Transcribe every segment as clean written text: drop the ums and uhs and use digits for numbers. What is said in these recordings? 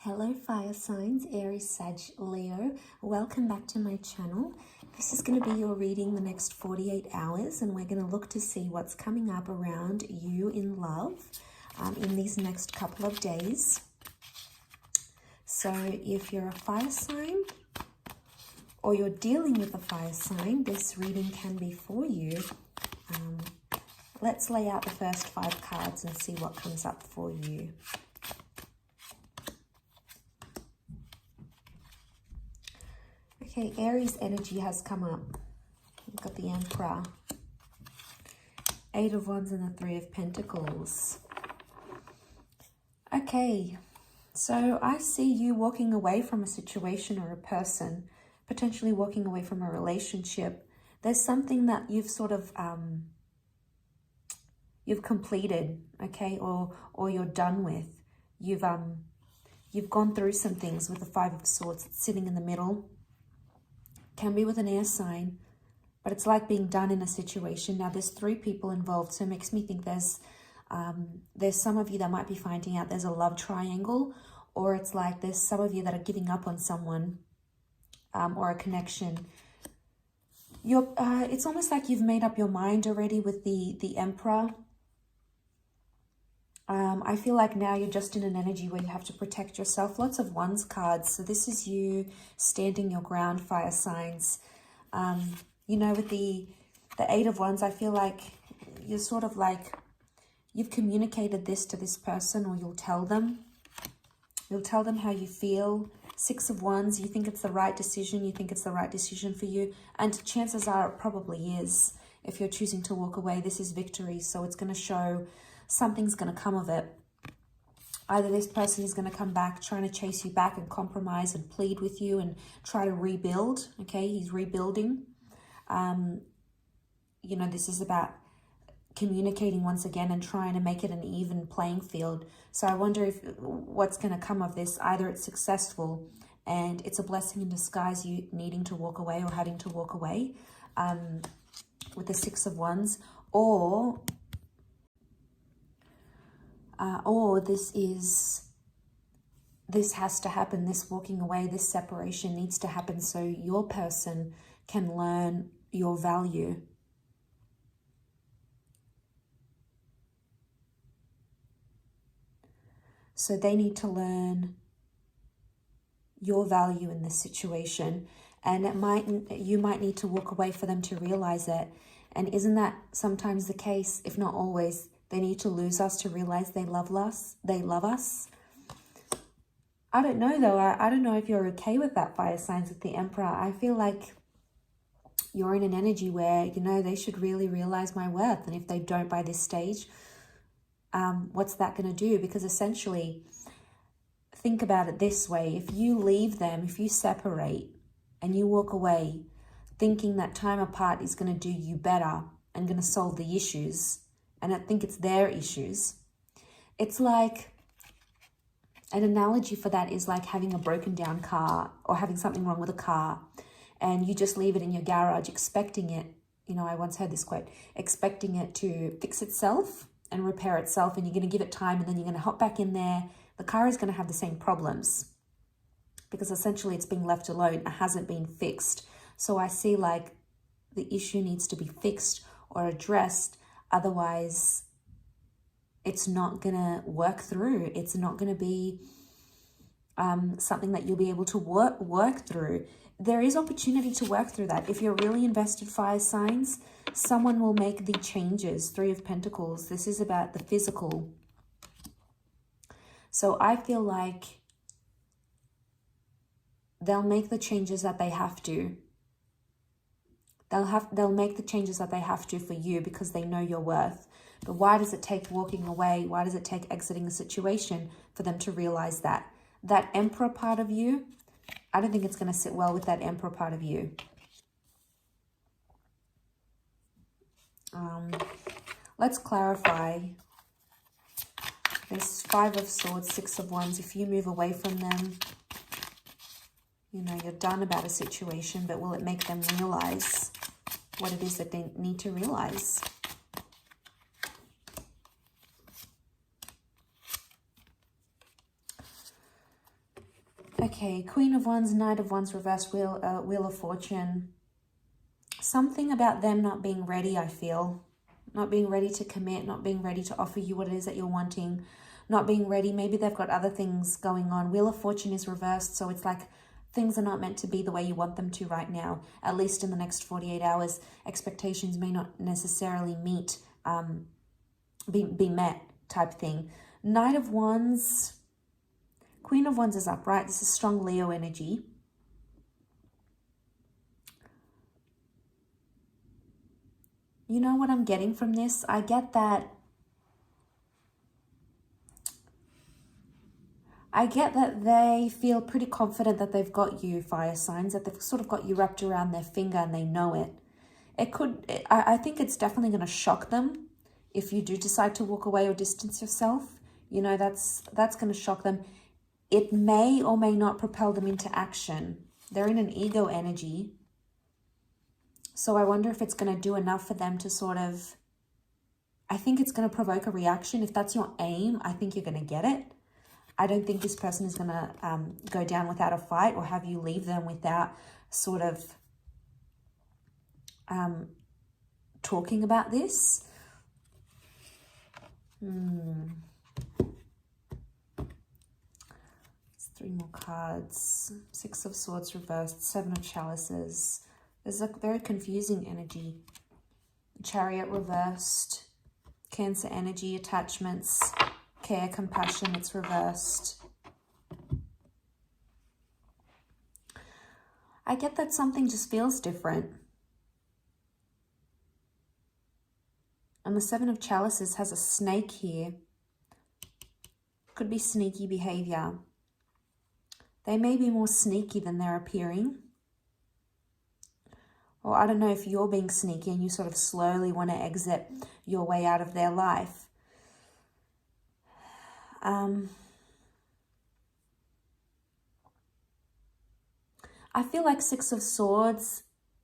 Hello fire signs, Aries, Sag, Leo. Welcome back to my channel. This is going to be your reading the next 48 hours and we're going to look to see what's coming up around you in love in these next couple of days. So if you're a fire sign or you're dealing with a fire sign, this reading can be for you. Let's lay out the first 5 cards and see what comes up for you. Okay, Aries energy has come up. We've got the Emperor, 8 of Wands and the 3 of Pentacles. Okay, so I see you walking away from a situation or a person, potentially walking away from a relationship. There's something that you've sort of, you've completed, okay, or you're done with. You've gone through some things with the 5 of Swords. It's sitting in the middle. Can be with an air sign, but it's like being done in a situation. Now there's 3 people involved, so it makes me think there's some of you that might be finding out there's a love triangle, or it's like there's some of you that are giving up on someone or a connection. It's almost like you've made up your mind already with the Emperor. I feel like now you're just in an energy where you have to protect yourself. Lots of Wands cards. So this is you standing your ground, fire signs. You know, with the 8 of Wands, I feel like you're sort of like, you've communicated this to this person, or you'll tell them. You'll tell them how you feel. 6 of Wands, you think it's the right decision. You think it's the right decision for you. And chances are it probably is. If you're choosing to walk away, this is victory. So it's going to show something's going to come of it. Either this person is going to come back trying to chase you back and compromise and plead with you and try to rebuild. Okay, he's rebuilding. You know, this is about communicating once again and trying to make it an even playing field. So I wonder if what's going to come of this. Either it's successful and it's a blessing in disguise, you needing to walk away or having to walk away with the 6 of Wands, or this has to happen, this walking away, this separation needs to happen so your person can learn your value. So they need to learn your value in this situation, and you might need to walk away for them to realize it. And isn't that sometimes the case, if not always? They need to lose us to realize they love us. They love us. I don't know though. I don't know if you're okay with that, fire signs, with the Emperor. I feel like you're in an energy where, you know, they should really realize my worth. And if they don't by this stage, what's that going to do? Because essentially, think about it this way. If you leave them, if you separate and you walk away thinking that time apart is going to do you better and going to solve the issues, and I think it's their issues. It's like, an analogy for that is like having a broken down car or having something wrong with a car, and you just leave it in your garage expecting it, you know, I once heard this quote, expecting it to fix itself and repair itself, and you're going to give it time, and then you're going to hop back in there. The car is going to have the same problems because essentially it's being left alone. It hasn't been fixed. So I see like the issue needs to be fixed or addressed. Otherwise, it's not going to work through. It's not going to be something that you'll be able to work through. There is opportunity to work through that. If you're really invested, fire signs, someone will make the changes. 3 of Pentacles. This is about the physical. So I feel like they'll make the changes that they have to. They'll make the changes that they have to for you because they know your worth. But why does it take walking away? Why does it take exiting a situation for them to realize that? That Emperor part of you, I don't think it's going to sit well with that Emperor part of you. Let's clarify. There's 5 of Swords, 6 of Wands. If you move away from them, you know, you're done about a situation, but will it make them realize what it is that they need to realize? Okay, Queen of Wands, Knight of Wands, reversed, Wheel of Fortune. Something about them not being ready, I feel. Not being ready to commit, not being ready to offer you what it is that you're wanting. Not being ready. Maybe they've got other things going on. Wheel of Fortune is reversed, so it's like things are not meant to be the way you want them to right now. At least in the next 48 hours, expectations may not necessarily meet, be met type thing. Knight of Wands, Queen of Wands is upright. This is strong Leo energy. You know what I'm getting from this? I get that they feel pretty confident that they've got you, fire signs, that they've sort of got you wrapped around their finger and they know it. I think it's definitely going to shock them if you do decide to walk away or distance yourself. You know, that's going to shock them. It may or may not propel them into action. They're in an ego energy. So I wonder if it's going to do enough for them to sort of, I think it's going to provoke a reaction. If that's your aim, I think you're going to get it. I don't think this person is going to go down without a fight or have you leave them without sort of talking about this. Three more cards. Six of Swords reversed. Seven of Chalices. There's a very confusing energy. Chariot reversed. Cancer energy, attachments, care, compassion, it's reversed. I get that something just feels different. And the Seven of Chalices has a snake here. Could be sneaky behavior. They may be more sneaky than they're appearing. Or I don't know if you're being sneaky and you sort of slowly want to exit your way out of their life. I feel like Six of Swords,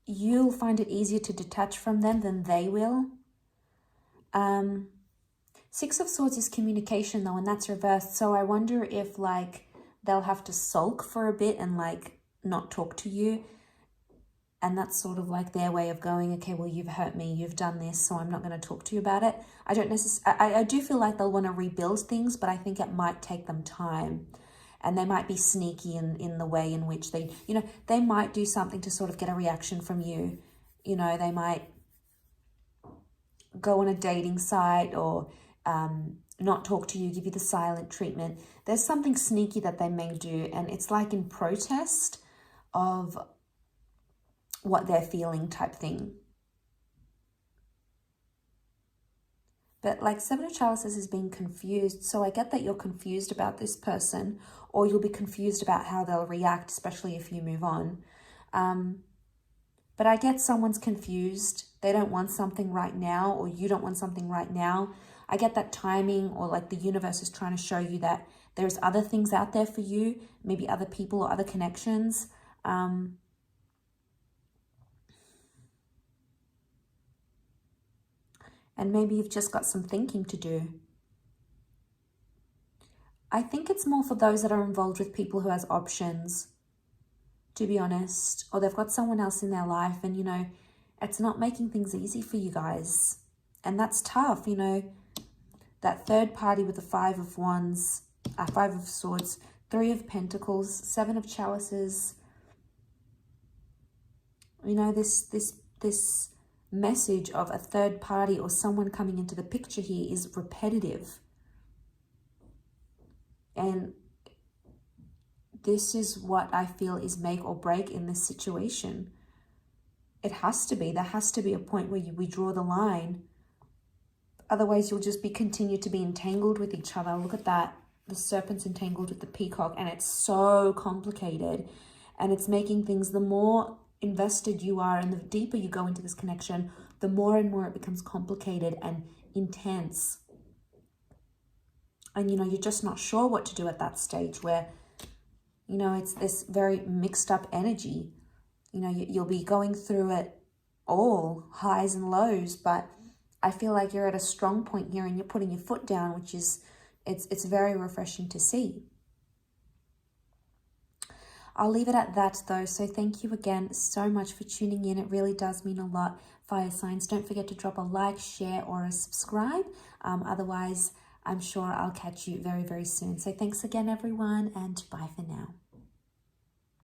you'll find it easier to detach from them than they will. Six of Swords is communication though, and that's reversed. So I wonder if like they'll have to sulk for a bit and like not talk to you. And that's sort of like their way of going, okay, well, you've hurt me, you've done this, so I'm not going to talk to you about it. I do feel like they'll want to rebuild things, but I think it might take them time. And they might be sneaky in the way in which they, you know, they might do something to sort of get a reaction from you. You know, they might go on a dating site or not talk to you, give you the silent treatment. There's something sneaky that they may do, and it's like in protest of what they're feeling type thing. But like Seven of Chalices is being confused. So I get that you're confused about this person, or you'll be confused about how they'll react, especially if you move on. But I get someone's confused. They don't want something right now, or you don't want something right now. I get that timing, or like the universe is trying to show you that there's other things out there for you, maybe other people or other connections. And maybe you've just got some thinking to do. I think it's more for those that are involved with people who has options, to be honest, or they've got someone else in their life and, you know, it's not making things easy for you guys. And that's tough, you know, that third party with the Five of Wands, Five of Swords, Three of Pentacles, Seven of Chalices. You know, this message of a third party or someone coming into the picture here is repetitive. And this is what I feel is make or break in this situation. It has to be. There has to be a point where we draw the line. Otherwise, you'll just continue to be entangled with each other. Look at that. The serpent's entangled with the peacock, and it's so complicated. And it's making things, the more invested you are and the deeper you go into this connection, the more and more it becomes complicated and intense. And, you know, you're just not sure what to do at that stage where, you know, it's this very mixed up energy. You know, you'll be going through it all, highs and lows, but I feel like you're at a strong point here and you're putting your foot down, which is, it's very refreshing to see. I'll leave it at that though. So thank you again so much for tuning in. It really does mean a lot, fire signs. Don't forget to drop a like, share, or a subscribe. Otherwise, I'm sure I'll catch you very, very soon. So thanks again, everyone, and bye for now.